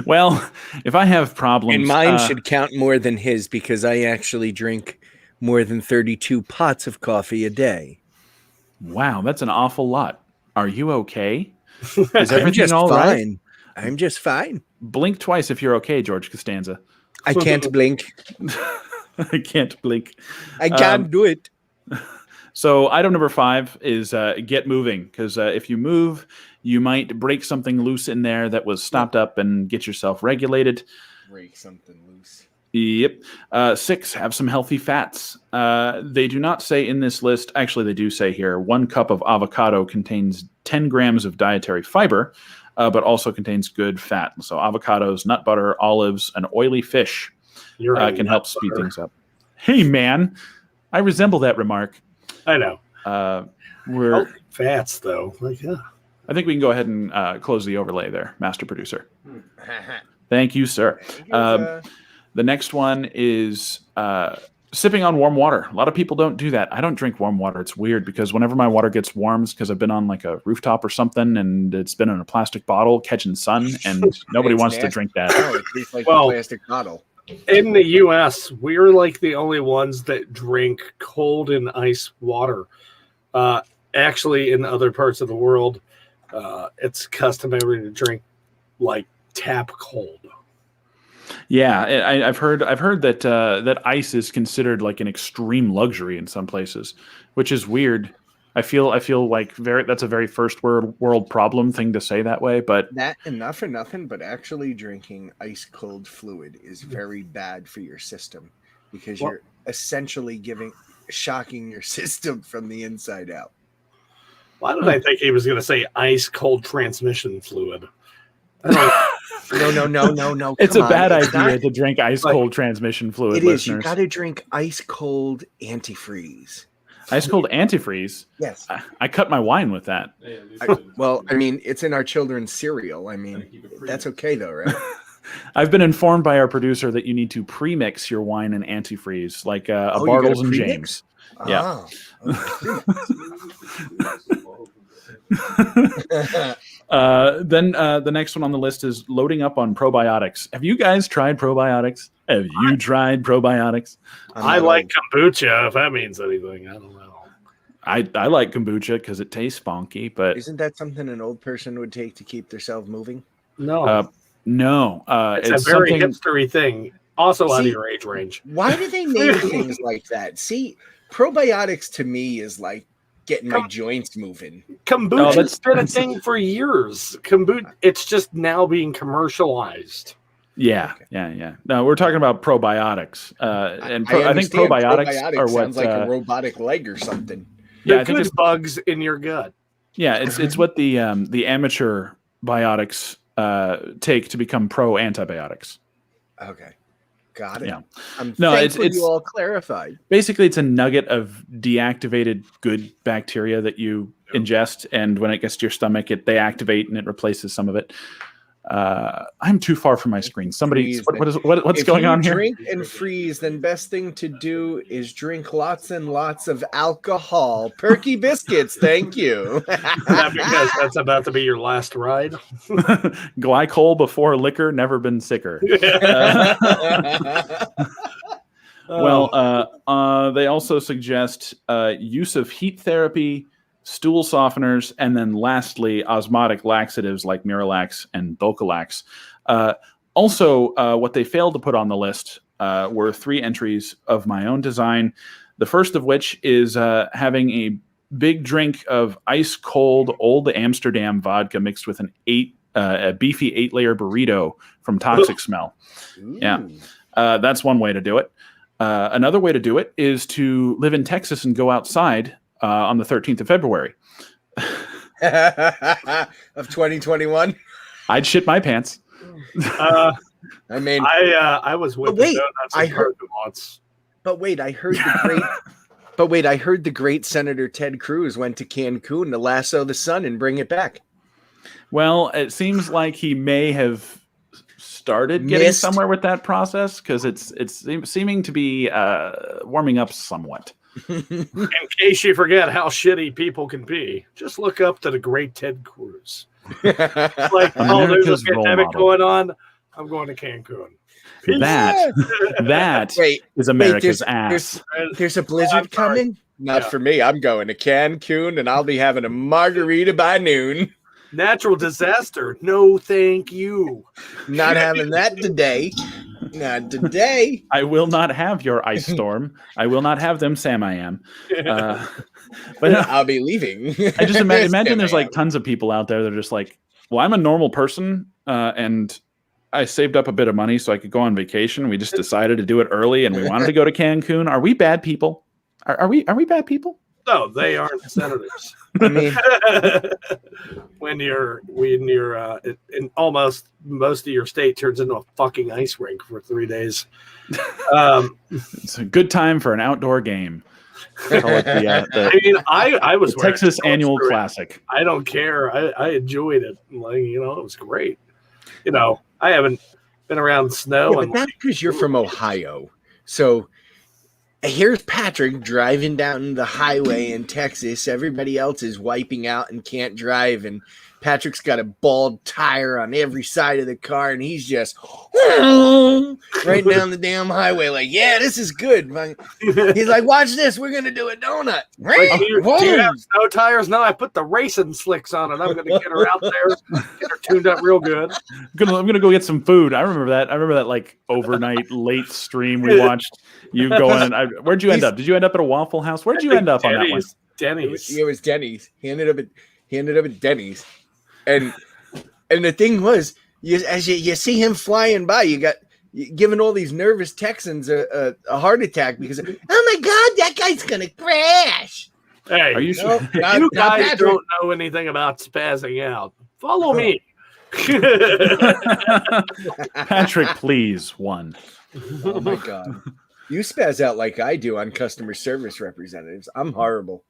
Well, if I have problems, and mine should count more than his because I actually drink more than 32 pots of coffee a day. Wow, that's an awful lot. Are you okay? Is everything just all fine. right? I'm just fine. Blink twice if you're okay, George Costanza. I can't blink. I can't blink. I can't do it. So item number 5 is get moving, because if you move, you might break something loose in there that was stopped up and get yourself regulated. Break something loose. Yep. 6, have some healthy fats. They do not say in this list, actually they do say here, 1 cup of avocado contains 10 grams of dietary fiber, but also contains good fat. So avocados, nut butter, olives, and oily fish can help speed things up. Hey, man, I resemble that remark. I know. We're fats, though. Like, yeah. I think we can go ahead and close the overlay there, master producer. Thank you, sir. The next one is sipping on warm water. A lot of people don't do that. I don't drink warm water. It's weird because whenever my water gets warm, it's because I've been on like a rooftop or something and it's been in a plastic bottle catching sun, and nobody wants to drink that. No, it tastes like a plastic bottle. In the U.S., we're like the only ones that drink cold and ice water. Actually, in other parts of the world, it's customary to drink like tap cold. Yeah, I've heard that that ice is considered like an extreme luxury in some places, which is weird. I feel like that's a very first world problem thing to say that way, but that and not for nothing, but actually drinking ice cold fluid is very bad for your system because you're essentially shocking your system from the inside out. Why did I think he was going to say ice cold transmission fluid? No. It's a bad idea to drink ice cold transmission fluid. It is. Listeners. You got to drink ice cold antifreeze. Ice cold antifreeze. Yes. I cut my wine with that. I mean, it's in our children's cereal. I mean, that's okay though, right? I've been informed by our producer that you need to pre-mix your wine and antifreeze, like a Bartles and James. Yeah. Then the next one on the list is loading up on probiotics. Have you guys tried probiotics? Have you tried probiotics? I like kombucha, if that means anything. I don't know. I like kombucha because it tastes funky, but isn't that something an old person would take to keep themselves moving? No. It's a very hipstery thing. Also out of your age range. Why do they name things like that? See, probiotics to me is like getting my joints moving. Kombucha's been a thing for years. It's just now being commercialized. Yeah. No, we're talking about probiotics, and I think probiotics are what sounds like a robotic leg or something. Yeah, I think it's bugs in your gut. Yeah, it's what the amateur biotics take to become pro antibiotics. Okay. Got it. Yeah. I'm thankful you all clarified. Basically, it's a nugget of deactivated good bacteria that you ingest, and when it gets to your stomach, they activate and it replaces some of it. I'm too far from my screen. Somebody, Freeze, what's if going you on here? Drink and freeze, then best thing to do is drink lots and lots of alcohol. Perky biscuits, thank you. Is that because that's about to be your last ride? Glycol before liquor, never been sicker. Well, they also suggest use of heat therapy, stool softeners, and then lastly, osmotic laxatives like Miralax and Dulcolax. Also, what they failed to put on the list were 3 entries of my own design. The first of which is having a big drink of ice cold Old Amsterdam vodka mixed with a beefy 8-layer burrito from Toxic Smell. Ooh. Yeah, that's one way to do it. Another way to do it is to live in Texas and go outside on the 13th of February. Of 2021. I'd shit my pants. I mean, I was with wait, donuts I and heard- once. but wait, I heard the great Senator Ted Cruz went to Cancun to lasso the sun and bring it back. Well, it seems like he may have started getting Missed. somewhere with that process because it's seeming to be warming up somewhat. In case you forget how shitty people can be, just look up to the great Ted Cruz. Like, oh, there's America's a role pandemic model. going on. I'm going to Cancun. Peace. That Wait, is America's there's- ass. There's a blizzard coming. Not Yeah. for me. I'm going to Cancun and I'll be having a margarita by noon. Natural disaster. No, thank you. Not having that today. Not today. I will not have your ice storm. I will not have them Sam I am. But I'll be leaving. I just imagine there's like tons of people out there that are just like, well, I'm a normal person and I saved up a bit of money so I could go on vacation. We just decided to do it early and we wanted to go to Cancun. Are we bad people? Are we bad people? No, they aren't senators. I mean, when you're in almost most of your state turns into a fucking ice rink for 3 days. It's a good time for an outdoor game. Call it I mean, I was the Texas wearing Annual shorts. Classic. I don't care. I enjoyed it. Like, it was great. I haven't been around snow. yeah, and but that's because you're from Ohio. So here's Patrick driving down the highway in Texas. Everybody else is wiping out and can't drive. And Patrick's got a bald tire on every side of the car. And he's just right down the damn highway. Like, yeah, this is good. He's like, watch this. We're going to do a donut. Like, do you have snow tires? No, I put the racing slicks on it. I'm going to get her out there, get her tuned up real good. I'm gonna go get some food. I remember that like overnight late stream we watched. You going? Where'd you end up? Did you end up at a Waffle House? Where'd you end up on that one? Denny's. It was Denny's. He ended up at Denny's. And the thing was, you see him flying by, you giving all these nervous Texans a heart attack because, oh my God, that guy's gonna crash. Hey, Are you sure? you guys don't know anything about spazzing out. Follow me. Patrick, please, one. Oh my God. You spaz out like I do on customer service representatives. I'm horrible.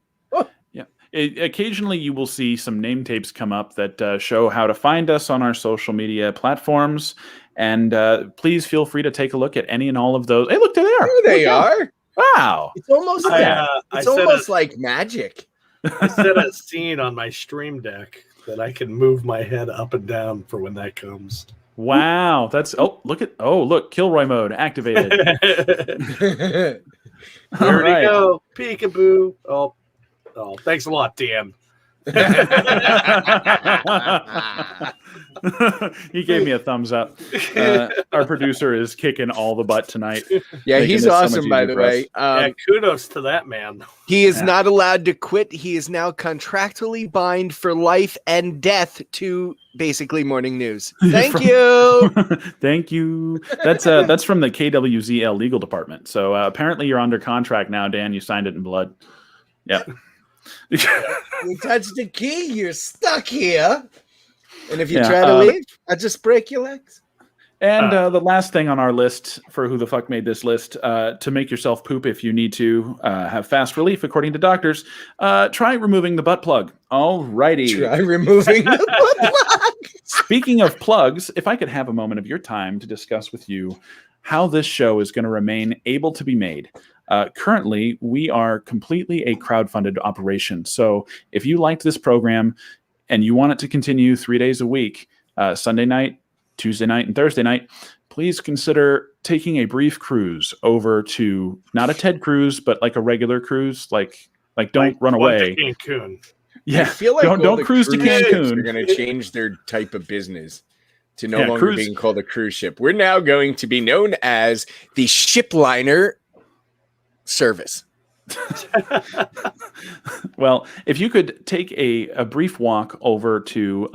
Yeah. Occasionally, you will see some name tapes come up that show how to find us on our social media platforms. And please feel free to take a look at any and all of those. Hey, look, they're there. There they are. Wow. It's almost like magic. I set a scene on my stream deck that I can move my head up and down for when that comes. Wow. Look, Kilroy mode activated. Here All we right. go. Peekaboo. Oh, thanks a lot, DM. He gave me a thumbs up. Our producer is kicking all the butt tonight. Yeah, Making he's this so much awesome, by easier the for us. way. Yeah, kudos to that man. He is not allowed to quit. He is now contractually bind for life and death to basically morning news. Thank you. Thank you. That's from the KWZL legal department. So apparently you're under contract now, Dan. You signed it in blood. Yeah. You touched the key, you're stuck here. And if you Yeah, try to leave, I just break your legs. And the last thing on our list for who the fuck made this list, to make yourself poop if you need to have fast relief, according to doctors, try removing the butt plug. Alrighty. Try removing the butt plug. Speaking of plugs, if I could have a moment of your time to discuss with you how this show is going to remain able to be made. Currently, we are completely a crowdfunded operation. So if you liked this program and you want it to continue 3 days a week, Sunday night, Tuesday night, and Thursday night, please consider taking a brief cruise over to not a TED cruise, but like a regular cruise. Like don't run away. To Cancun. Yeah, I feel like don't cruise to Cancun. They're going to change their type of business to no longer being called a cruise ship. We're now going to be known as the shipliner service. Well, if you could take a brief walk over to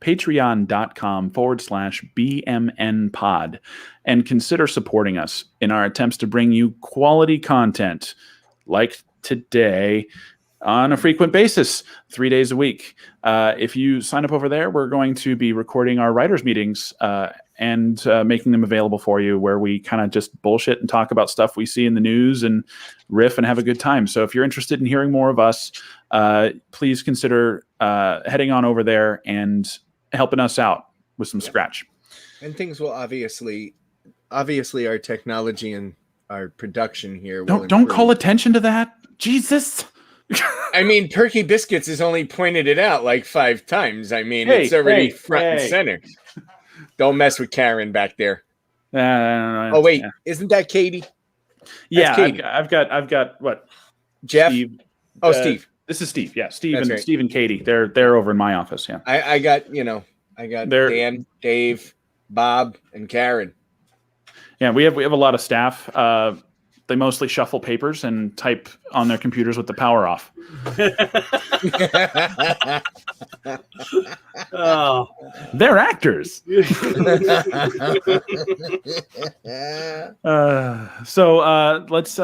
patreon.com/BMN pod and consider supporting us in our attempts to bring you quality content like today on a frequent basis, 3 days a week. If you sign up over there, we're going to be recording our writers' meetings and making them available for you, where we kind of just bullshit and talk about stuff we see in the news and riff and have a good time. So if you're interested in hearing more of us, please consider heading on over there and helping us out with some scratch. And things will obviously our technology and our production here will Don't call attention to that. Jesus. I mean, Perky Biscuits has only pointed it out like 5 times. I mean, it's already front and center. Don't mess with Karen back there. Oh wait, isn't that Katie? Yeah, Katie. I've got what? Jeff. Steve. Steve. This is Steve. Yeah, Steve That's and right. Steve and Katie. They're over in my office. Yeah. I got Dan, Dave, Bob, and Karen. Yeah, we have a lot of staff. They mostly shuffle papers and type on their computers with the power off. Oh, They're actors. Let's.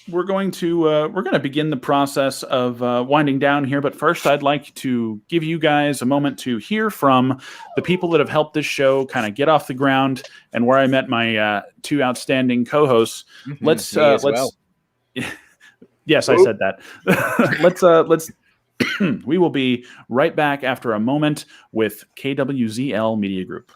We're going to begin the process of winding down here. But first, I'd like to give you guys a moment to hear from the people that have helped this show kind of get off the ground, and where I met my 2 outstanding co-hosts. Let's. Yes, I said that. Let's. We will be right back after a moment with KWZL Media Group.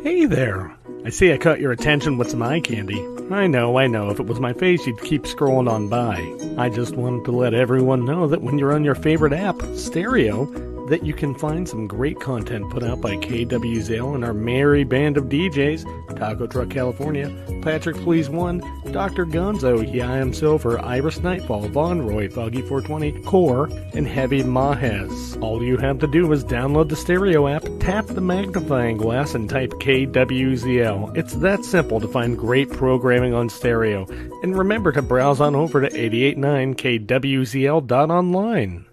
Hey there. I see I caught your attention with some eye candy. I know. If it was my face, you'd keep scrolling on by. I just wanted to let everyone know that when you're on your favorite app, Stereo, that you can find some great content put out by KWZL and our merry band of DJs, Taco Truck California, Patrick Please One, Dr. Gonzo, Yeah I Am Silver, Iris Nightfall, Von Roy, Foggy 420, Core, and Heavy Mahez. All you have to do is download the Stereo app, tap the magnifying glass, and type KWZL. It's that simple to find great programming on Stereo. And remember to browse on over to 889kwzl.online.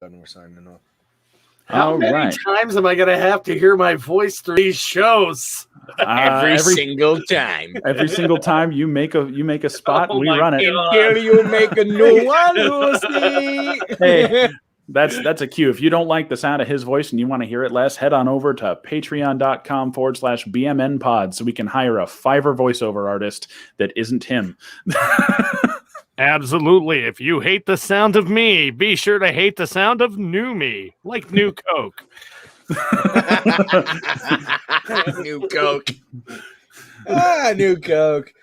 We're signing off. how many times am I going to have to hear my voice through these shows? Every single time. Every single time you make a spot, we run it. Until you make a new one, Lucy. Hey, that's a cue. If you don't like the sound of his voice and you want to hear it less, head on over to patreon.com/BMN pod so we can hire a Fiverr voiceover artist that isn't him. Absolutely. If you hate the sound of me, be sure to hate the sound of new me, like New Coke. New Coke. New Coke.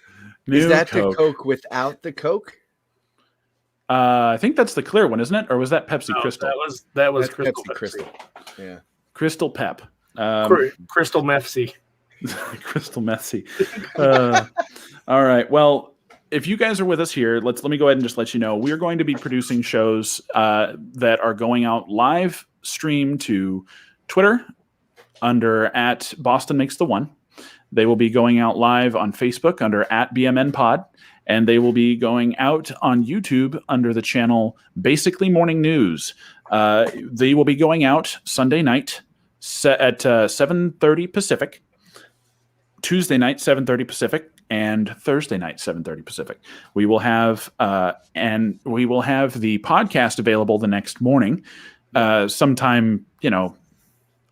Is that the Coke without the Coke? I think that's the clear one, isn't it? Or was that Pepsi Crystal? That was That's Crystal Pepsi Crystal. Yeah. Crystal Pep. Crystal Mepsi. Crystal Messy. All right. Well, if you guys are with us here, let me go ahead and just let you know we're going to be producing shows that are going out live stream to Twitter under @BostonMakesTheOne. They will be going out live on Facebook under @BMNPod, and they will be going out on YouTube under the channel Basically Morning News. They will be going out Sunday night at 7:30 Pacific, Tuesday night 7:30 Pacific, and Thursday night 7:30 Pacific. We will have the podcast available the next morning, sometime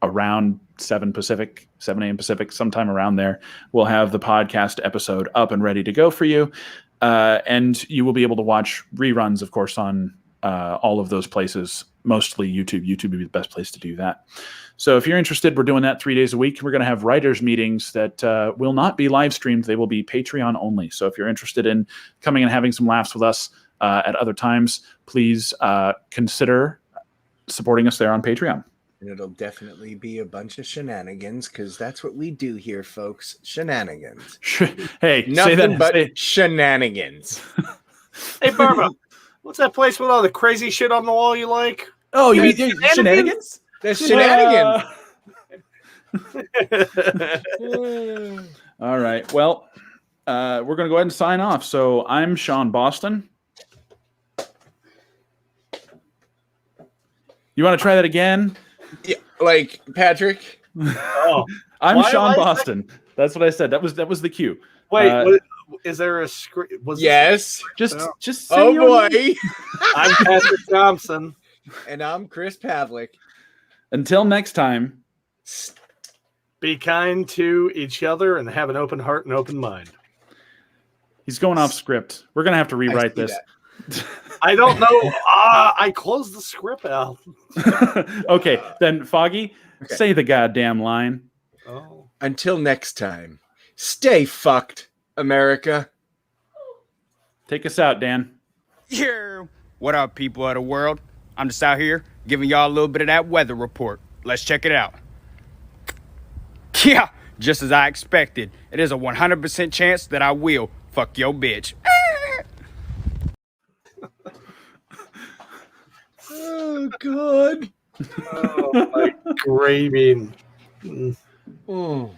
around 7 a.m. Pacific, sometime around there. We'll have the podcast episode up and ready to go for you. And you will be able to watch reruns, of course, on all of those places, mostly YouTube. YouTube would be the best place to do that. So if you're interested, we're doing that 3 days a week. We're going to have writers' meetings that will not be live streamed. They will be Patreon only. So if you're interested in coming and having some laughs with us at other times, please consider supporting us there on Patreon. And it'll definitely be a bunch of shenanigans, because that's what we do here, folks. Shenanigans. Hey, Nothing say that, but shenanigans. Hey, Barba, what's that place with all the crazy shit on the wall you like? Oh, you mean shenanigans? There's shenanigans. All right. Well, we're going to go ahead and sign off. So I'm Sean Boston. You want to try that again? Yeah, like Patrick. Oh, I'm Sean Boston. That's what I said. That was the cue. wait, is there a script? Yes. Just say Oh your boy. name. I'm Patrick Thompson. And I'm Chris Pavlik. Until next time. Be kind to each other and have an open heart and open mind. He's going off script. We're going to have to rewrite this. I don't know. I closed the script out. Okay, then Foggy, say the goddamn line. Oh. Until next time, stay fucked, America. Take us out, Dan. Yeah. What up, people of the world? I'm just out here giving y'all a little bit of that weather report. Let's check it out. Yeah, just as I expected. It is a 100% chance that I will fuck your bitch. Oh, God. Oh, my gravy. Oh.